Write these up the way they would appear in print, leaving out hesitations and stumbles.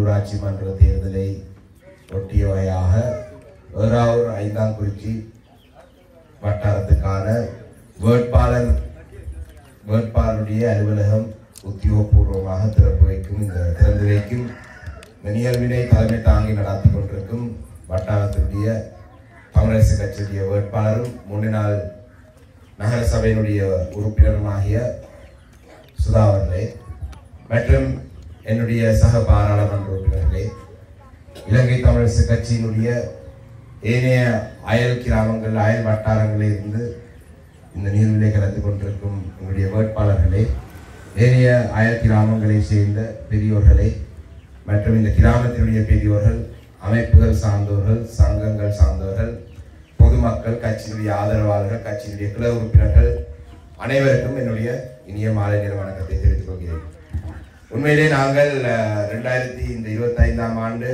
உள்ளூராட்சி மன்ற தேர்தலை ஒட்டிய வகையாக ஏறாவூர் ஐந்தாங்குறிச்சி வட்டாரத்துக்கான வேட்பாளருடைய அலுவலகம் உத்தியோகபூர்வமாக திறந்து வைக்கும் இந்த நிகழ்வினை தலைமை தாங்கி நடத்தி கொண்டிருக்கும் வட்டாரத்தினுடைய தமிழரசு கட்சியுடைய வேட்பாளரும் முன்னாள் நகர சபையினுடைய உறுப்பினருமாகிய சுதா அவர்களே மற்றும் என்னுடைய சக பாராளுமன்ற உறுப்பினர்களே, இலங்கை தமிழரசு கட்சியினுடைய ஏனைய அயல் கிராமங்கள் அயல் வட்டாரங்களில் இருந்து இந்த நிகழ்விலே கலந்து கொண்டிருக்கும் என்னுடைய வேட்பாளர்களே, ஏனைய அயல் கிராமங்களை சேர்ந்த பெரியோர்களே மற்றும் இந்த கிராமத்தினுடைய பெரியோர்கள், அமைப்புகள் சார்ந்தவர்கள், சங்கங்கள் சார்ந்தவர்கள், பொதுமக்கள், கட்சியினுடைய ஆதரவாளர்கள், கட்சியினுடைய கிளை உறுப்பினர்கள் அனைவருக்கும் என்னுடைய இனிய மாலை நேர வணக்கத்தை தெரிவித்துக் கொள்கிறேன். உண்மையிலே நாங்கள் 2025 ஆண்டு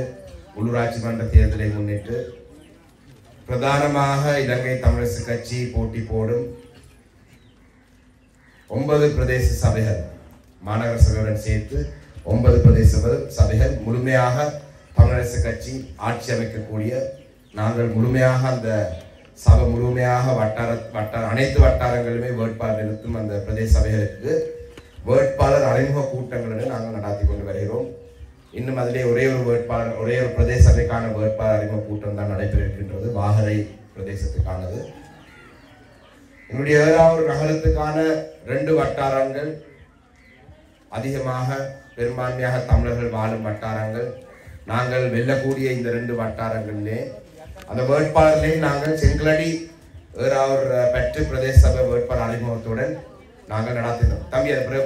உள்ளூராட்சி மன்ற தேர்தலை முன்னிட்டு பிரதானமாக இலங்கை தமிழரசு கட்சி போட்டி போடும் 9 பிரதேச சபைகள், மாநகர சபையுடன் சேர்த்து 9 பிரதேச சபைகள் முழுமையாக தமிழரசு கட்சி ஆட்சி அமைக்கக்கூடிய, நாங்கள் முழுமையாக அந்த சபை முழுமையாக அனைத்து வட்டாரங்களிலுமே வேட்பாளர் நிறுத்தும் அந்த பிரதேச சபைகளுக்கு வேட்பாளர் அறிமுக கூட்டங்களுடன் நாங்கள் நடத்தி கொண்டு வருகிறோம். இன்னும் அதிலே ஒரே ஒரு பிரதேச சபைக்கான வேட்பாளர் அறிமுக கூட்டம் தான் நடைபெற இருக்கின்றது, வாகரை பிரதேசத்துக்கானது. என்னுடைய ஏறாவூர் நகரத்துக்கான 2 வட்டாரங்கள் அதிகமாக பெரும்பான்மையாக தமிழர்கள் வாழும் வட்டாரங்கள். நாங்கள் வெல்லக்கூடிய இந்த 2 வட்டாரங்களிலே அந்த வேட்பாளர்களை நாங்கள் செங்கலடி ஏறாவூர் பெற்று பிரதேச சபை வேட்பாளர் அறிமுகத்துடன் நாங்கள் நடத்தினோம். தம்பி அது பிறகு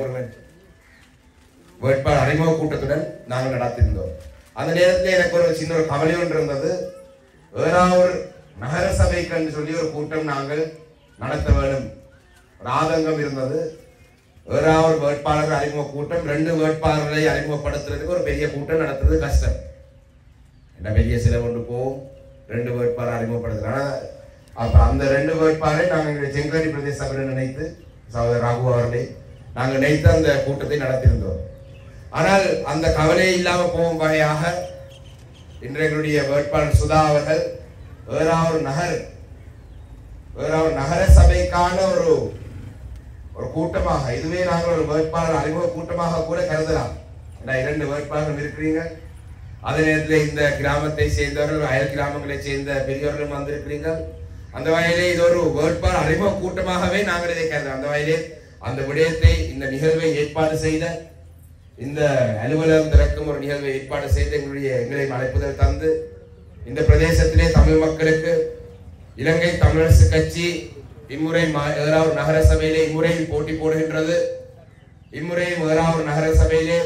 வேட்பாளர் அறிமுக கூட்டத்துடன் நாங்கள் நடத்திருந்தோம். அந்த நேரத்தில் எனக்கு ஒரு சின்ன ஒரு கவலை ஒன்று இருந்தது. ஏறாவூர் நகர சபைக்கு என்று சொல்லி ஒரு கூட்டம் நாங்கள் நடத்த வேண்டும், ஒரு ஆதங்கம் இருந்தது. ஏறாவூர் வேட்பாளர் அறிமுக கூட்டம் 2 வேட்பாளர்களை அறிமுகப்படுத்துறதுக்கு ஒரு பெரிய கூட்டம் நடத்துறது கஷ்டம். என்ன பெரிய செலவு கொண்டு போகும் 2 வேட்பாளர் அறிமுகப்படுத்துறோம். அப்ப அந்த 2 வேட்பாளரை நாங்கள் செங்கலடி பிரதேச சபையில் நினைத்து சகோதரர் ராகு அவர்களை நாங்கள் நினைத்து அந்த கூட்டத்தை நடத்தியிருந்தோம். ஆனால் அந்த கவலையை இல்லாமல் போகும் வகையாக இன்றைய வேட்பாளர் சுதா அவர்கள் ஏறாவூர் நகர சபைக்கான ஒரு கூட்டமாக, இதுவே நாங்கள் ஒரு வேட்பாளர் அறிமுக கூட்டமாக கூட கருதலாம். 2 வேட்பாளர்கள் இருக்கிறீங்க, அதே நேரத்தில் இந்த கிராமத்தை சேர்ந்தவர்கள், அயல் கிராமங்களை சேர்ந்த பெரியவர்கள் வந்திருக்கிறீர்கள். அந்த வகையிலே இது ஒரு வேட்பாளர் அறிமுக கூட்டமாகவே நாங்கள் இதை கருதலாம். அந்த வகையிலே அந்த விடயத்தை, இந்த நிகழ்வை ஏற்பாடு செய்த, இந்த அலுவலகம் திறக்கும் ஒரு நிகழ்வை ஏற்பாடு செய்து எங்களை அழைப்புதல் தந்து, இந்த பிரதேசத்திலே தமிழ் மக்களுக்கு இலங்கை தமிழரசு கட்சி இம்முறை ஏறாவூர் நகர சபையிலே இம்முறையில் போட்டி போடுகின்றது. இம்முறையும் ஏறாவூர் நகர சபையிலே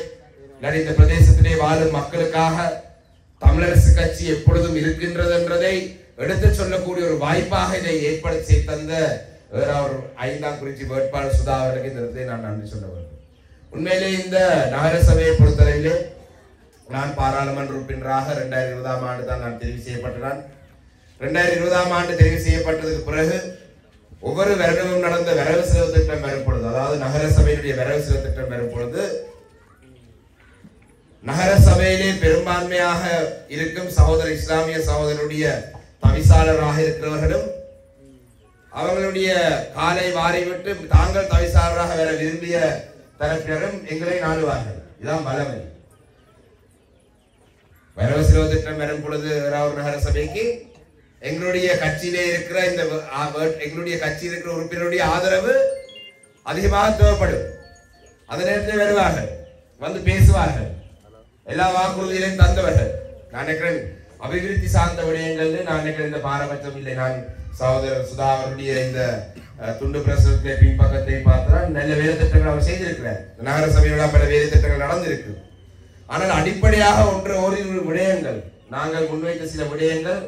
இந்த பிரதேசத்திலே வாழும் மக்களுக்காக தமிழரசு கட்சி எப்பொழுதும் இருக்கின்றது என்றதை எடுத்து சொல்லக்கூடிய ஒரு வாய்ப்பாக இதை ஏற்படுத்தி தந்த ஏறாவூர் ஐந்தாங்குறிச்சி வேட்பாளர் சுதா அவர்களுக்கு இந்த இடத்தை நான் நன்றி சொல்ல வேண்டும். உண்மையிலே இந்த நகர சபையை பொறுத்தளவிலே நான் பாராளுமன்ற உறுப்பினராக 2020 ஆண்டு தான் நான் தெரிவு செய்யப்பட்டேன். 2020 ஆண்டு தெரிவு செய்யப்பட்டதுக்கு பிறகு ஒவ்வொரு வருடமும் நடந்த வரவு செலவு திட்டம் வரும் பொழுது, அதாவது நகர சபையினுடைய வரவு செலவு திட்டம் வரும் பொழுது, நகர சபையிலே பெரும்பான்மையாக இருக்கும் சகோதர இஸ்லாமிய சகோதரருடைய தவிசாளராக இருக்கிறவர்களும் அவர்களுடைய காலை வாரிவிட்டு தாங்கள் தவிசாளராக வர விரும்பிய தரப்பினரும் எங்களை நாடுவார்கள். இதுதான் பலமை. வரவு செலவு திட்டம் வரும் பொழுது ஏறாவூர் நகர சபைக்கு எங்களுடைய கட்சியிலே இருக்கிற எங்களுடைய கட்சியில் இருக்கிற உறுப்பினருடைய ஆதரவு அதிகமாக தேவைப்படும். அந்த நேரத்தில் வருவார்கள், வந்து பேசுவார்கள், எல்லா வாக்குறுதிகளையும் தந்தவர்கள். நான் நினைக்கிறேன் அபிவிருத்தி சார்ந்த விடயங்கள் நான் நினைக்கிறேன் இந்த பாரபட்சம் இல்லை. நான் சகோதரர் சுதா அவருடைய இந்த துண்டு பிரசுரத்திலே பின்பக்கத்தை பார்த்தால் நல்ல வேலை திட்டங்கள் அவர் செய்திருக்கிறார். நகர சபையோட பல வேலை திட்டங்கள் நடந்திருக்கு. ஆனால் அடிப்படையாக ஓரிரு விடயங்கள், நாங்கள் முன்வைத்த சில விடயங்கள்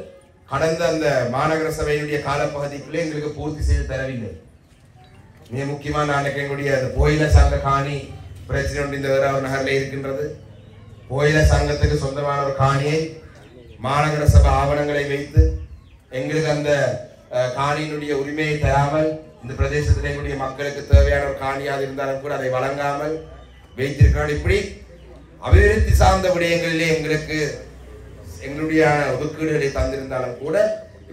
கடந்த அந்த மாநகர சபையினுடைய காலப்பகுதிக்குள்ளே எங்களுக்கு பூர்த்தி செய்து தரவில்லை. மிக முக்கியமான நான் எங்களுடைய கோயில சங்க காணி பிரச்சனை ஒன்று இந்த ஏறாவூர் நகரில் இருக்கின்றது. கோயில சங்கத்துக்கு சொந்தமான ஒரு காணியை மாநகர சபை ஆவணங்களை வைத்து எங்களுக்கு அந்த காணியினுடைய உரிமையை தராமல், இந்த பிரதேசத்தில் எங்களுடைய மக்களுக்கு தேவையான ஒரு காணியாக இருந்தாலும் கூட அதை வழங்காமல் வைத்திருக்கிறார். இப்படி அபிவிருத்தி சார்ந்த விடயங்களிலே எங்களுக்கு எங்களுடைய ஒதுக்கீடுகளை தந்திருந்தாலும் கூட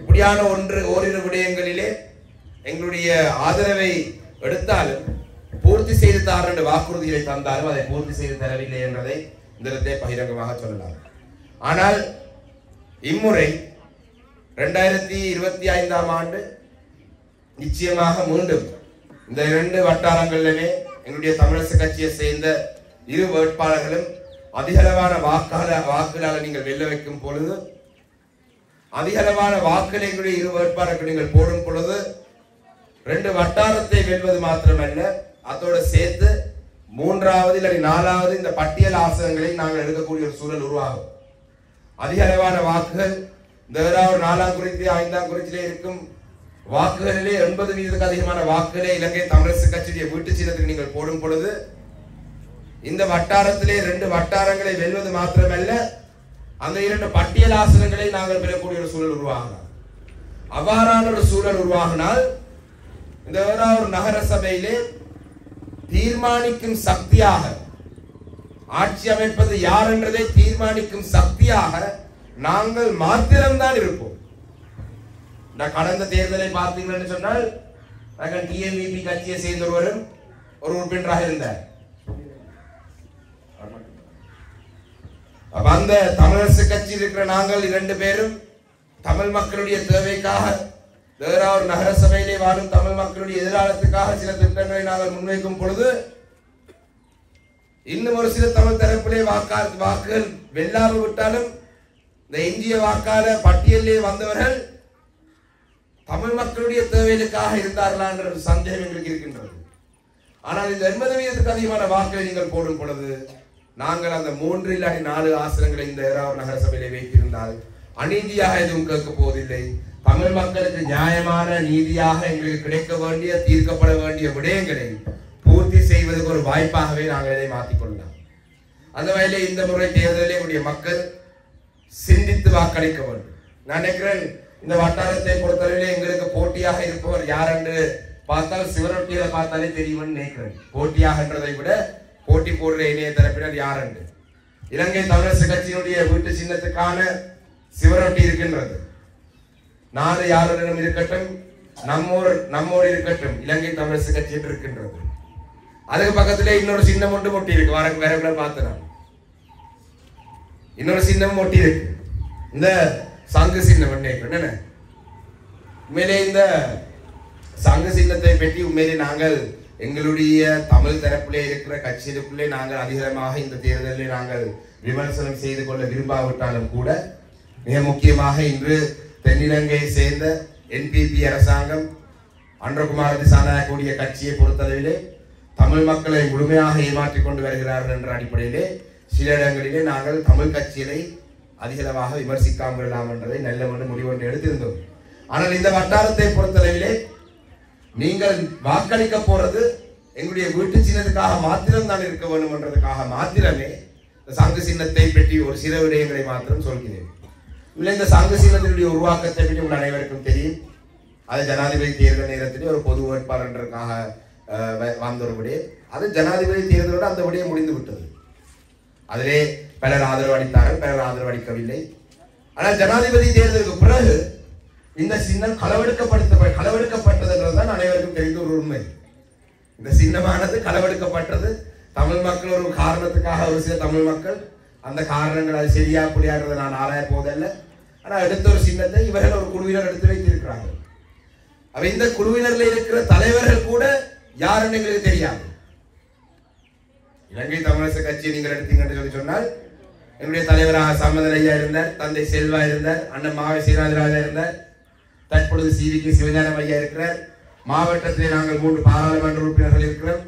இப்படியான ஓரிரு விடயங்களிலே எங்களுடைய ஆதரவை எடுத்தாலும் பூர்த்தி செய்து தார் என்ற வாக்குறுதிகளை தந்தாலும் அதை பூர்த்தி செய்து தரவில்லை என்பதை இந்த இடத்தை பகிரங்கமாக சொல்லலாம். ஆனால் இம்முறை 2025ஆம் ஆண்டு நிச்சயமாக மீண்டும் இந்த 2 வட்டாரங்களிலுமே எங்களுடைய தமிழரசு கட்சியை சேர்ந்த 2 வேட்பாளர்களும் அதிகளவான வாக்குகளால் நீங்கள் வெல்ல வைக்கும் பொழுது, அதிகளவான வாக்குகளை எங்களுடைய 2 வேட்பாளர்கள் நீங்கள் போடும் பொழுது 2 வட்டாரத்தை வெல்வது மாத்திரமல்ல, அதோடு சேர்த்து 3வது இல்லை 4வது இந்த பட்டியல் ஆசனங்களை நாங்கள் எடுக்கக்கூடிய ஒரு சூழல் உருவாகும். அதிக அளவான வாக்குகள் இந்த 4ஆம் குறிச்சி 5ஆம் குறிச்சிலே இருக்கும் வாக்குகளிலே 80% அதிகமான வாக்குகளை இலங்கை தமிழரசு கட்சியுடைய வீட்டு சின்னத்துக்கு நீங்கள் போடும் பொழுது இந்த வட்டாரத்திலே 2 வட்டாரங்களை வெல்வது மாத்திரமல்ல, அந்த 2 பட்டியல் ஆசனங்களை நாங்கள் பெறக்கூடிய ஒரு சூழல் உருவாகலாம். அவ்வாறான ஒரு சூழல் உருவாகினால் இந்த ஒரு நகர சபையிலே தீர்மானிக்கும் சக்தியாக, ஆட்சி அமைப்பது யார் என்றதை தீர்மானிக்கும் சக்தியாக நாங்கள் மாத்திரம்தான் இருப்போம். கடந்த தேர்தலை பார்த்தீங்கன்னு சொன்னால் நாங்கள் டிஎம்விபி கட்சியை சேர்ந்த ஒரு உறுப்பினராக இருந்தார். அந்த தமிழரசு கட்சியில் இருக்கிற நாங்கள் 2 பேரும் தமிழ் மக்களுடைய தேவைக்காக ஒரு நகர சபையிலே வாழும் தமிழ் மக்களுடைய எதிர்காலத்துக்காக சில திட்டங்களை நாங்கள் முன்வைக்கும் பொழுது இன்னும் ஒரு சில தமிழ் தரப்பிலே வாக்குகள் வெல்லாமல் விட்டாலும் இந்த எஞ்சிய வாக்காளர் பட்டியலிலே வந்தவர்கள் தமிழ் மக்களுடைய தேவைகளுக்காக இருந்தார்களா என்ற ஒரு சந்தேகம் எங்களுக்கு இருக்கின்றது. ஆனால் இந்த 80% அதிகமான வாக்குகளை நீங்கள் போடும் பொழுது நாங்கள் அந்த 3 இல்லாட்டி 4 ஆசனங்களை இந்த நகர சபையிலே வைத்திருந்தால் அநீதியாக எதுவும் கேட்க போவதில்லை. தமிழ் மக்களுக்கு நியாயமான நீதியாக எங்களுக்கு கிடைக்க வேண்டிய, தீர்க்கப்பட வேண்டிய விடயங்களை பூர்த்தி செய்வதற்கு ஒரு வாய்ப்பாகவே நாங்கள் இதை மாற்றிக்கொள்ளலாம். அந்த வகையிலே இந்த முறை தேர்தலில் எங்களுடைய மக்கள் சிந்தித்து வாக்களிக்க வேண்டும். நான் நினைக்கிறேன் இந்த வட்டாரத்தை பொறுத்தவரையிலே எங்களுக்கு போட்டியாக இருப்பவர் யார் என்று பார்த்தால் சிவரொட்டியில பார்த்தாலே தெரியும்னு நினைக்கிறேன். போட்டியாகன்றதை விட போட்டி போடுற இணைய தரப்பினர் யார் என்று. இலங்கை தமிழரசு கட்சியினுடைய வீட்டு சின்னத்துக்கான சிவரொட்டி இருக்கின்றது. 4 யாருடன் இருக்கட்டும், நம்மோடு இருக்கட்டும், இலங்கை தமிழரசு கட்சி என்று இருக்கின்றது. அதுக்கு பக்கத்திலே இன்னொரு சின்னம் ஒன்று ஒட்டி இருக்கு. வேற பார்த்தேன், இன்னொரு சின்னம் ஒட்டி இருக்கு. இந்த சங்கு சின்னம் என்ன உண்மையிலே இந்த சங்கு சின்னத்தை பற்றி உண்மையிலே நாங்கள் எங்களுடைய தமிழ் தரப்பிலே இருக்கிற கட்சிகளுக்குள்ளே நாங்கள் அதிகமாக இந்த தேர்தலில் நாங்கள் விமர்சனம் செய்து கொள்ள விரும்பாவிட்டாலும் கூட மிக முக்கியமாக இன்று தென்னிலங்கையை சேர்ந்த என்பிபி அரசாங்கம் அன்றகுமார திசாநாயக்கவுடைய கட்சியை பொறுத்தளவிலே தமிழ் மக்களை முழுமையாக ஏமாற்றிக் கொண்டு வருகிறார்கள் என்ற அடிப்படையிலே சில இடங்களிலே நாங்கள் தமிழ் கட்சிகளை அதிகளவாக விமர்சிக்காமல் விடலாம் என்றதை நல்ல முடிவொன்று எடுத்திருந்தோம். ஆனால் இந்த வட்டாரத்தை பொறுத்தளவிலே நீங்கள் வாக்களிக்க போறது எங்களுடைய வீட்டு சின்னத்துக்காக மாத்திரம் தான் இருக்க வேண்டும் என்றதுக்காக மாத்திரமே இந்த சங்கு சின்னத்தை பற்றி ஒரு சில விடயங்களை மாத்திரம் சொல்கிறேன். இந்த சங்கு சின்னத்தினுடைய உருவாக்கத்தை பற்றி உங்கள் அனைவருக்கும் தெரியும். அது ஜனாதிபதி தேர்தல் நேரத்திலே ஒரு பொது வேட்பாளருக்காக வந்த ஒரு விடயம். அது ஜனாதிபதி தேர்தலோடு அந்த விடயம் முடிந்து விட்டது. அதிலே பலர் ஆதரவு அளித்தார்கள், பலர் ஆதரவு அளிக்கவில்லை. ஆனால் ஜனாதிபதி தேர்தலுக்கு பிறகு இந்த சின்னம் களவெடுக்கப்பட்டதுதான் அனைவருக்கும் தெரிந்த ஒரு உண்மை. இந்த சின்னமானது களவெடுக்கப்பட்டது. தமிழ் மக்கள் ஒரு காரணத்துக்காக ஒரு சில தமிழ் மக்கள் அந்த காரணங்கள் அது சரியா புரியாடுறதை நான் ஆராய போதல்ல. ஆனால் எடுத்த ஒரு சின்னத்தை இவர்கள் ஒரு குழுவினர் எடுத்து வைத்திருக்கிறார்கள். அவ இந்த குழுவினர்ல இருக்கிற தலைவர்கள் கூட யாருன்னு எங்களுக்கு தெரியாது. இலங்கை தமிழரசு கட்சியை நீங்கள் எடுத்தீங்கன்னு சொல்லி சொன்னால் என்னுடைய தலைவராக சம்மதன் ஐயா இருந்தார், தந்தை செல்வா இருந்தார், அண்ணன் மாவை சீனாதிராஜா இருந்தார், தற்பொழுது சிவிக்கு சிவஞானம் ஐயா இருக்கிறார். மாவட்டத்திலே நாங்கள் 3 பாராளுமன்ற உறுப்பினர்கள் இருக்கிறோம்.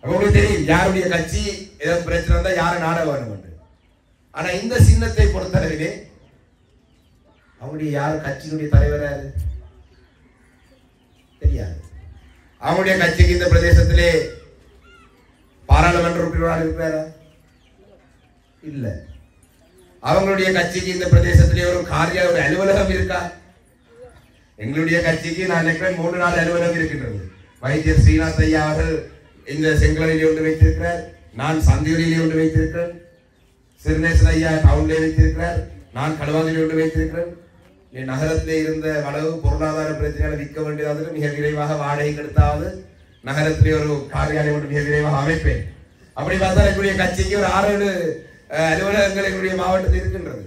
உங்களுக்கு தெரியும் யாருடைய கட்சி ஏதாவது பிரச்சனை இருந்தா யாரை நாட வேணும் என்று. ஆனா இந்த சின்னத்தை பொறுத்தளவிலே அவங்களுடைய யார் கட்சியினுடைய தலைவர் யாரு தெரியாது. அவங்களுடைய கட்சிக்கு இந்த பிரதேசத்திலே பாராளுமன்ற உறுப்பினராக இருக்கிறாரா? இல்ல. அவங்களுடைய கட்சிக்கு இந்த பிரதேசத்திலே ஒரு ஒரு அலுவலகம் இருக்கா? எங்களுடைய கட்சிக்கு நான் நினைக்கிறேன் 3-4 அலுவலகம் இருக்கின்றது. வைத்தியர் ஸ்ரீநாத் ஐயா அவர்கள் இந்த செங்கலில் ஒன்று வைத்திருக்கிறார். நான் சந்தியூரிலே ஒன்று வைத்திருக்கிறேன், சிறுநேசன் ஐயா டவுன்லே வைத்திருக்கிறார், நான் களுவாஞ்சிலே ஒன்று வைத்திருக்கிறேன். நகரத்திலே இருந்த அளவு பொருளாதார பிரச்சனைகளை விற்க வேண்டியதாவது மிக விரைவாக வாடகை எடுத்தாவது நகரத்திலே ஒரு காரியாலயம் ஒன்று மிக விரைவாக அமைப்பேன். அப்படி பார்த்தா என்னுடைய கட்சிக்கு ஒரு 6-7 அலுவலகங்கள் என்னுடைய மாவட்டத்தில் இருக்கின்றது.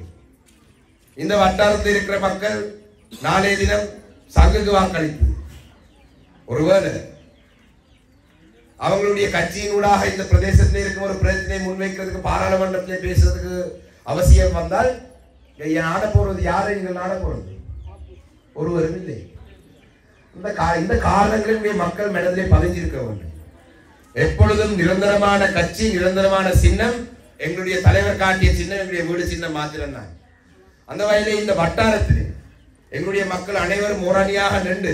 இந்த வட்டாரத்தில் இருக்கிற மக்கள் நாளைய தினம் சங்குக்கு வாக்களித்து ஒருவேளை அவங்களுடைய கட்சியினூடாக இந்த பிரதேசத்தில் இருக்கும் ஒரு பிரச்சனையை முன்வைக்கிறதுக்கு பாராளுமன்றத்தில் பேசுறதுக்கு அவசியம் வந்தால் நாட போறது யாரை நீங்கள் நாட போறது? ஒருவரும் இல்லை. இந்த காரணங்களுடைய மக்கள் மனதிலே பதிஞ்சிருக்க வேண்டும். எப்பொழுதும் நிரந்தரமான கட்சி, நிரந்தரமான சின்னம், எங்களுடைய தலைவர் காட்டிய சின்னம் எங்களுடைய வீடு சின்னம் மாத்திரம்தான். அந்த வகையிலே இந்த வட்டாரத்தில் எங்களுடைய மக்கள் அனைவரும் ஓரணியாக நின்று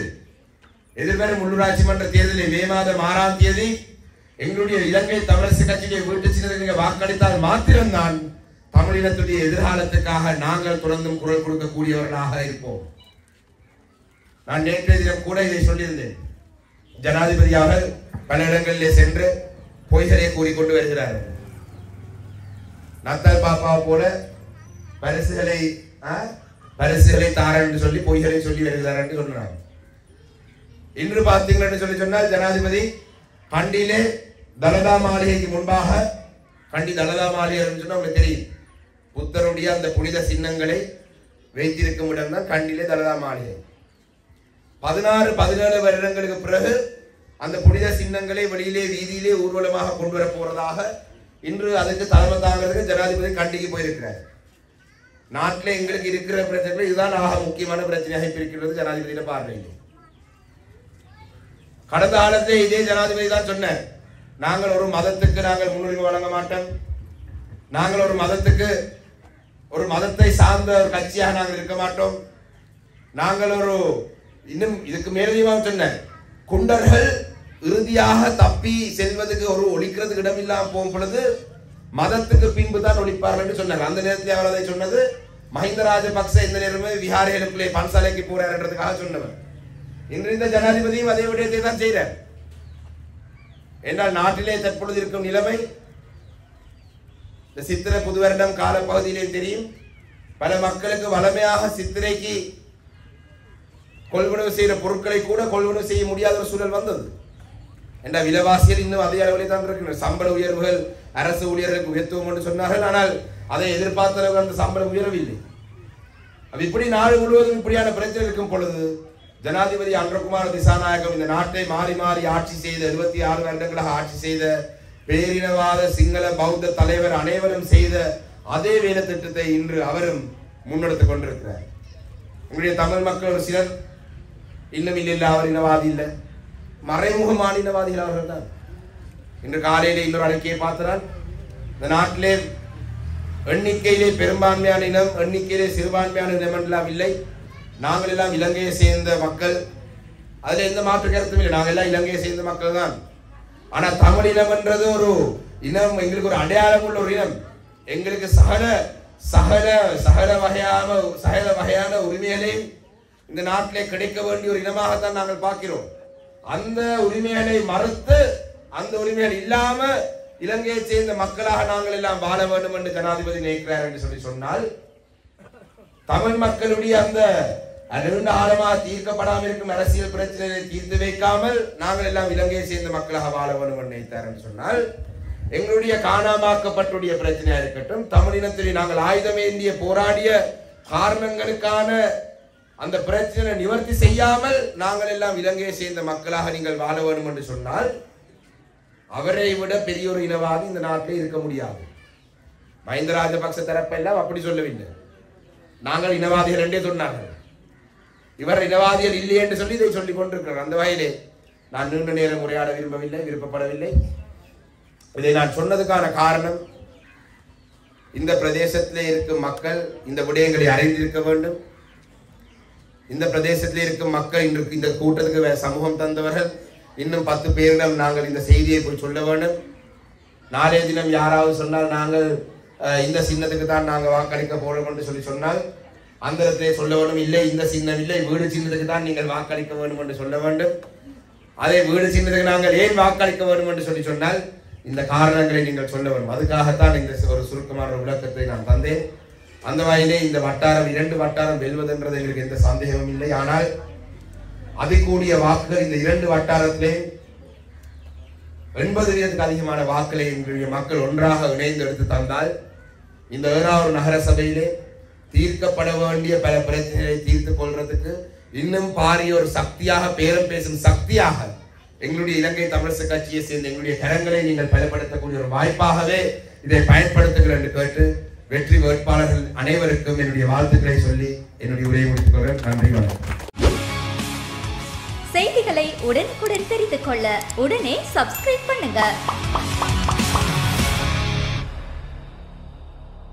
எதிர்வரும் உள்ளூராட்சி மன்ற தேர்தலில் மே மாதம் 6ஆம் தேதி எங்களுடைய இலங்கை தமிழரசு கட்சியுடைய வீட்டு சின்னத்துக்கு வாக்களித்தால் மாத்திரம்தான் தமிழினத்துடைய எதிர்காலத்துக்காக நாங்கள் தொடர்ந்தும் குரல் கொடுக்கக்கூடியவர்களாக இருப்போம். நான் நேற்றைய தினம் கூட இதை சொல்லியிருந்தேன். ஜனாதிபதி அவர்கள் பல இடங்களிலே சென்று பொய்களை கூறிக்கொண்டு வருகிறார். நத்தால் பாப்பா போல பரிசுகளை தாரன் என்று சொல்லி பொய்களை சொல்லி வருகிறார் என்று சொன்னார். இன்று பார்த்தீங்கன்னு சொல்லி சொன்னால் ஜனாதிபதி கண்டியிலே தலதா மாளிகைக்கு முன்பாக, கண்டி தலதா மாளிகை சொன்னா உங்களுக்கு தெரியும், புத்தருடைய அந்த புனித சின்னங்களை வைத்திருக்கும் இடம் தான் கண்டிலே தலதா மாளிகை. 16-17 வருடங்களுக்கு பிறகு அந்த புனித சின்னங்களை வெளியிலே வீதியிலே ஊர்வலமாக கொண்டு வர போறதாக இன்று அதுக்கு தலைமை தாங்கிறதுக்கு ஜனாதிபதி கண்டிக்கு போயிருக்கிறார். நாட்டில் எங்களுக்கு இருக்கிற பிரச்சனை இதுதான் ஆக முக்கியமான பிரச்சனையாக இருக்கிறது ஜனாதிபதியில பார்வையில். கடந்த காலத்திலே இதே ஜனாதிபதி தான் சொன்னார், நாங்கள் ஒரு மதத்துக்கு நாங்கள் முன்னுரிமை வழங்க மாட்டோம், நாங்கள் ஒரு மதத்தை சார்ந்த ஒரு கட்சியாக நாங்கள் இருக்க மாட்டோம், நாங்கள் இன்னும் இதுக்கு மேலதிகமாக சொன்ன குண்டர்கள் இறுதியாக தப்பி செல்வதற்கு ஒரு ஒழிக்கிறதுக்கு இடமில்லாமல் போகும் பொழுது மதத்துக்கு பின்பு தான் ஒழிப்பார்கள் என்று சொன்னார். அந்த நேரத்தில் அவர் அதை சொன்னது மஹிந்த ராஜபக்ச இந்த நேரமே விஹாரிகளுக்குள்ளே பன்சாலைக்கு போறார் என்றதுக்காக சொன்னவர். இன்று இந்த ஜனாதிபதியும் அதே விடயத்தை தான் செய்கிறார். என்றால் நாட்டிலே தற்பொழுது இருக்கும் நிலைமை இந்த சித்திரை புது வருடம் காலப்பகுதியிலே தெரியும், பல மக்களுக்கு வளமையாக சித்திரைக்கு கொள்வனவு செய்கிற பொருட்களை கூட கொள்வனவு செய்ய முடியாத ஒரு சூழல் வந்தது. என்ற விலைவாசிகள் இன்னும் அதே அளவில் தான் இருக்கின்றன. சம்பள உயர்வுகள் அரசு ஊழியர்களுக்கு உயர்த்துவோம் என்று சொன்னார்கள், ஆனால் அதை எதிர்பார்த்த அளவு அந்த சம்பளம் உயரவில்லை. இப்படி நாடு முழுவதும் இப்படியான பிரச்சனை இருக்கும் பொழுது ஜனாதிபதி அன்றகுமார் திசாநாயகம் இந்த நாட்டை மாறி மாறி ஆட்சி செய்த 76 வருடங்களாக ஆட்சி செய்த பேரினவாத சிங்கள பௌத்த தலைவர் அனைவரும் செய்த அதே வேலை திட்டத்தை இன்று அவரும் முன்னெடுத்துக் கொண்டிருக்கிறார். உங்களுடைய தமிழ் மக்கள் ஒரு சிலர் இன்னும் இல்லை, அவர் இனவாதி இல்லை, மறைமுகமான இனவாதிகள் அவர்கள் தான். இன்று காலையிலே இன்னொரு அறிக்கையை பார்த்தால் இந்த நாட்டிலே எண்ணிக்கையிலே பெரும்பான்மையான இனம், எண்ணிக்கையிலே சிறுபான்மையான இனம் எல்லாம் இல்லை, நாங்கள் எல்லாம் இலங்கையை சேர்ந்த மக்கள், அதுல எந்த மாற்று கருத்தும் இல்லை, நாங்கள் எல்லாம் இலங்கையை சேர்ந்த மக்கள் தான். ஆனா தமிழ் இனம் என்றது ஒரு இனம், எங்களுக்கு ஒரு அடையாளம் உள்ள ஒரு இனம், எங்களுக்கு சகல வகையான உரிமைகளை இந்த நாட்டிலே கிடைக்க வேண்டிய ஒரு இனமாகத்தான் நாங்கள் பார்க்கிறோம். அந்த உரிமைகளை மறுத்து அந்த உரிமைகள் இல்லாம இலங்கையை சேர்ந்த மக்களாக நாங்கள் எல்லாம் வாழ வேண்டும் என்று ஜனாதிபதி நினைக்கிறார் என்று சொல்லி சொன்னால், தமிழ் மக்களுடைய அந்த நீண்ட ஆழமாக தீர்க்கப்படாமல் இருக்கும் அரசியல் பிரச்சனைகளை தீர்த்து வைக்காமல் நாங்கள் எல்லாம் இலங்கையை சேர்ந்த மக்களாக வாழ வேண்டும் என்று நினைத்தார் என்று சொன்னால், எங்களுடைய காணாமாக்கப்பட்டுடைய பிரச்சனையா இருக்கட்டும், தமிழினத்தில் நாங்கள் ஆயுதமேந்திய போராடிய காரணங்களுக்கான அந்த பிரச்சனை நிவர்த்தி செய்யாமல் நாங்கள் எல்லாம் இலங்கையை சேர்ந்த மக்களாக நீங்கள் வாழ வேண்டும் என்று சொன்னால், அவரை விட பெரிய ஒரு இனவாதி இந்த நாட்டில் இருக்க முடியாது. மஹிந்த ராஜபக்ச தரப்பெல்லாம் அப்படி சொல்லவில்லை, நாங்கள் இனவாதிகள் என்றே சொன்னார்கள். இவர் இனவாதிகள் இல்லை என்று சொல்லி இதை சொல்லிக் கொண்டிருக்கிறார். அந்த வகையிலே நான் நீண்ட நேரம் உரையாட விருப்பப்படவில்லை. இதை நான் சொன்னதுக்கான காரணம், இந்த பிரதேசத்திலே இருக்கும் மக்கள் இந்த விடயங்களை அறிந்திருக்க வேண்டும். இந்த பிரதேசத்திலே இருக்கும் மக்கள் இன்று இந்த கூட்டத்துக்கு சமூகம் தந்தவர்கள் இன்னும் 10 பேரிடம் நாங்கள் இந்த செய்தியை போய் சொல்ல வேண்டும். நாளைய தினம் யாராவது சொன்னால் நாங்கள் இந்த சின்னத்துக்கு தான் நாங்கள் வாக்களிக்க போறோம் என்று சொல்லி சொன்னால் அந்த இடத்திலே சொல்ல வேண்டும், இல்லை இந்த சின்னம் இல்லை, வீடு சின்னத்துக்கு தான் நீங்கள் வாக்களிக்க வேண்டும் என்று சொல்ல வேண்டும். அதே வீடு சின்னத்துக்கு நாங்கள் ஏன் வாக்களிக்க வேண்டும் என்று சொல்லி சொன்னால், இந்த காரணங்களை நீங்கள் சொல்ல வேண்டும். அதுக்காகத்தான் இந்த ஒரு சுருக்கமான விளக்கத்தை நான் தந்தேன். அந்த வகையிலே இந்த வட்டாரம் 2 வட்டாரம் வெல்வதென்றது எங்களுக்கு எந்த சந்தேகமும் இல்லை. ஆனால் அதிகூடிய வாக்குகள் இந்த 2 வட்டாரத்திலே 80% அதிகமான வாக்களை எங்களுடைய மக்கள் ஒன்றாக இணைந்து எடுத்து தந்தால் இந்த ஏறாவூர் நகர சபையிலே தீர்க்கப்பட வேண்டிய பல பிரச்சனைகளை தீர்த்துக் கொள்றதுக்கு இன்னும் பாரிய ஒரு சக்தியாக, பேரம் பேசும் சக்தியாக எங்களுடைய இலங்கை தமிழரசு கட்சியை சேர்ந்த எங்களுடைய கரங்களை நீங்கள் பலப்படுத்தக்கூடிய ஒரு வாய்ப்பாகவே இதை பயன்படுத்துங்கள் என்று கேட்டு வெற்றி வேட்பாளர்கள் அனைவருக்கும் என்னுடைய வாழ்த்துக்களை சொல்லி என்னுடைய உரையை முடித்துக் கொள்கிறேன். நன்றி, வணக்கம். செய்திகளை உடனுக்குடன் தெரிந்து கொள்ள உடனே சப்ஸ்கிரைப் பண்ணுங்க.